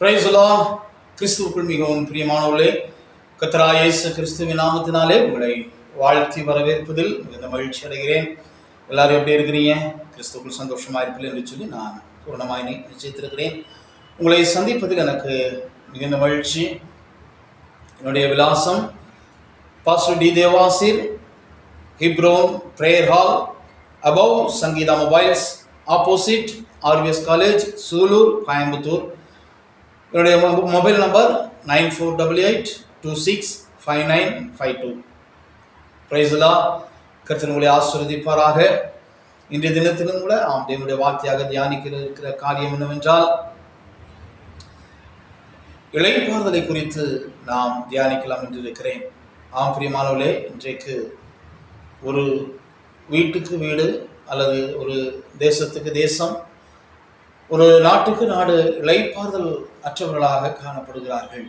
Price the Lord. கிறிஸ்துவுக்குள் மிகவும் பிரியமானவர்களே, கர்த்தராகிய இயேசு கிறிஸ்துவின் நாமத்தினாலே உங்களை வாழ்த்தி வரவேற்பதில் மிகுந்த மகிழ்ச்சி அடைகிறேன். எல்லாரும் எப்படி இருக்கிறீங்க? கிறிஸ்துவுக்குள் சந்தோஷமாக இருப்பீர்கள் என்று சொல்லி நான் பூர்ணமாய் நிச்சயித்திருக்கிறேன். உங்களை சந்திப்பதில் எனக்கு மிகுந்த மகிழ்ச்சி. என்னுடைய விலாசம் pastor D Devasir, Hebron prayer hall, above Sangeetha mobiles, opposite RVS college, Sulur, Coimbatore. என்னுடைய mobile number 9488265952. Praise the Lord. கர்த்தர் உங்களை ஆசீர்வதிப்பாராக. இன்றைய தினத்திலும் கூட தேவனுடைய வார்த்தையாக தியானிக்க இருக்கிற காரியம் என்னவென்றால், இளைப்பாறுதலை குறித்து நாம் தியானிக்கலாம் என்று இருக்கிறேன். பிரியமானவர்களே, இன்றைக்கு ஒரு வீட்டுக்கு வீடு அல்லது ஒரு தேசத்துக்கு தேசம், ஒரு நாட்டுக்கு நாடு இளைப்பாறுதல் அற்றவர்களாக காணப்படுகிறார்கள்,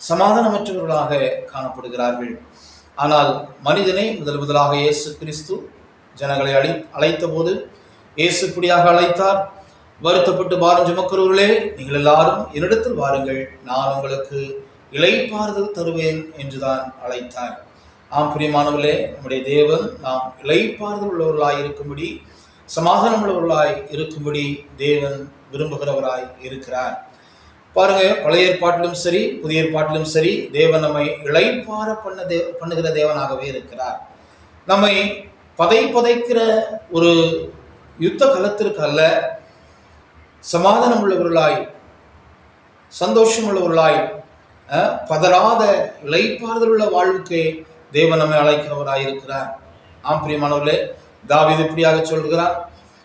சமாதானமற்றவர்களாக காணப்படுகிறார்கள். ஆனால் மனிதனை முதலாக இயேசு கிறிஸ்து ஜனங்களை அழைத்த போது இயேசு இப்படியாக அழைத்தார்: வருத்தப்பட்டு பாரம் சுமக்கிறவர்களே, நீங்கள் எல்லாரும் என்னிடத்தில் வாருங்கள், நான் உங்களுக்கு இளைப்பாறுதல் தருவேன் என்றுதான் அழைத்தார். பிரியமானவர்களே, நம்முடைய தேவன் நாம் இளைப்பாறுதல் உள்ளவர்களாய் இருக்கும்படி, சமாதானம் உள்ளவர்களாய் இருக்கும்படி தேவன் விரும்புகிறவராய் இருக்கிறார். பாருங்க, பழைய ஏற்பாட்டிலும் சரி புதிய ஏற்பாட்டிலும் சரி தேவன் நம்மை இளைப்பாற பண்ணுகிற தேவனாகவே இருக்கிறார். நம்மை பதைக்கிற ஒரு யுத்த களத்திற்கு அல்ல, சமாதானம் உள்ளவர்களாய், சந்தோஷம் உள்ளவர்களாய், பதறாத இளைப்பாறுதல் உள்ள வாழ்வுக்கே தேவன் நம்மை அழைக்கிறவராய் இருக்கிறார். பிரியமானவர்களே, தாவீது இப்படியாக சொல்கிறார்: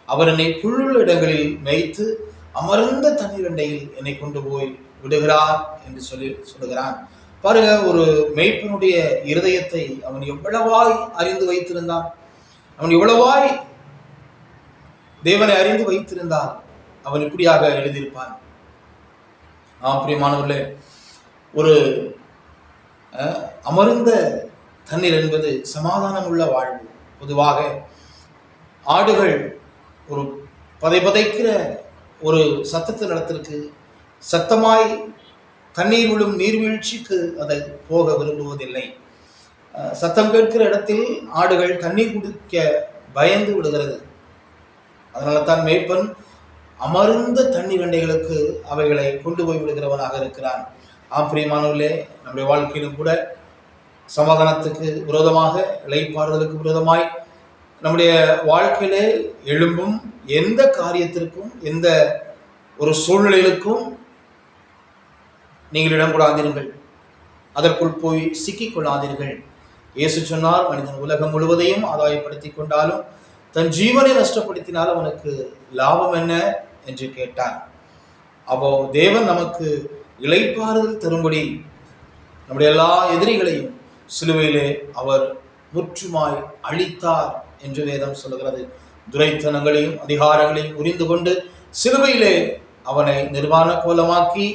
அவர் என்னை புல்லுள்ள இடங்களில் மேய்த்து அமர்ந்த தண்ணீர் அண்டையில் என்னை கொண்டு போய் விடுகிறார் என்று சொல்லுகிறான். பாருங்க, ஒரு மேய்ப்பனுடைய இருதயத்தை அவன் எவ்வளவாய் அறிந்து வைத்திருந்தான். அவன் எவ்வளவாய் தேவனை அறிந்து வைத்திருந்தான், அவன் இப்படியாக எழுதியிருப்பான். பிரியமானவர்களே, ஒரு அமர்ந்த தண்ணீர் என்பது சமாதானம் உள்ள வாழ்வு. பொதுவாக ஆடுகள் ஒரு பதைக்கிற ஒரு சத்தத்தின் இடத்திற்கு, சத்தமாய் தண்ணீர் விழும் நீர்வீழ்ச்சிக்கு அதை போக விரும்புவதில்லை. சத்தம் கேட்கிற இடத்தில் ஆடுகள் தண்ணீர் குடிக்க பயந்து விடுகிறது. அதனால தான் மேய்ப்பன் அமர்ந்த தண்ணீர் அண்டைகளுக்கு அவைகளை கொண்டு போய் விடுகிறவனாக இருக்கிறான். பிரியமானவர்களே, நம்முடைய வாழ்க்கையிலும் கூட சமாதானத்துக்கு விரோதமாக, இளைப்பாறுதலுக்கு விரோதமாய் நம்முடைய வாழ்க்கையிலே எழும்பும் எந்த காரியத்திற்கும், எந்த ஒரு சூழ்நிலைகளுக்கும் நீங்கள் இடம் கொடாதீர்கள், அதற்குள் போய் சிக்கிக் கொள்ளாதீர்கள். இயேசு சொன்னார், மனிதன் உலகம் முழுவதையும் ஆதாயப்படுத்தி கொண்டாலும் தன் ஜீவனை நஷ்டப்படுத்தினால் அவனுக்கு லாபம் என்ன என்று கேட்டார். அப்போ தேவன் நமக்கு இளைப்பாறுதல் தரும்படி நம்முடைய எல்லா எதிரிகளையும் சிலுவையிலே அவர் முற்றுமாய் அழித்தார் என்று வேதம் சொல்லுகிறது. துரைத்தனங்களையும் அதிகாரங்களையும் உரிந்து கொண்டு சிலுவையிலே அவனை நிர்வாண கோலமாக்கி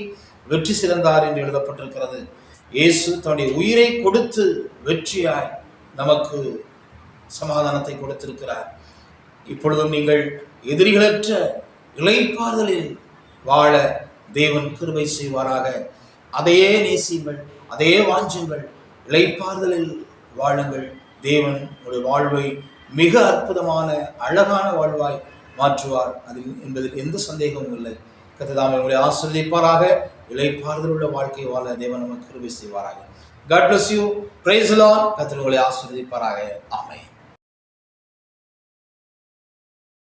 வெற்றி சிறந்தார் என்று எழுதப்பட்டிருக்கிறது. இயேசு தன்னுடைய உயிரை கொடுத்து வெற்றியாய் நமக்கு சமாதானத்தை கொடுத்திருக்கிறார். இப்பொழுதும் நீங்கள் எதிரிகளற்ற இளைப்பாறுதலில் வாழ தேவன் கிருபை செய்வாராக. அதையே நேசியுங்கள், அதையே வாஞ்சுங்கள், இளைப்பாறுதலில் வாழுங்கள். தேவன் உங்களுடைய வாழ்வை மிக அற்புதமான அழகான வாழ்வாய் மாற்றுவார் என்பதில் எந்த சந்தேகமும் இல்லை. கர்த்தர் தாமே உங்களை ஆசீர்வதிப்பாராக. இளைப்பாறுதல் உள்ள வாழ்க்கை வாழ தேவன் நமக்கு கிருபை செய்வாராக. God bless you. Praise the Lord. கர்த்தர் உங்களை ஆசீர்வதிப்பாராக. ஆமென்.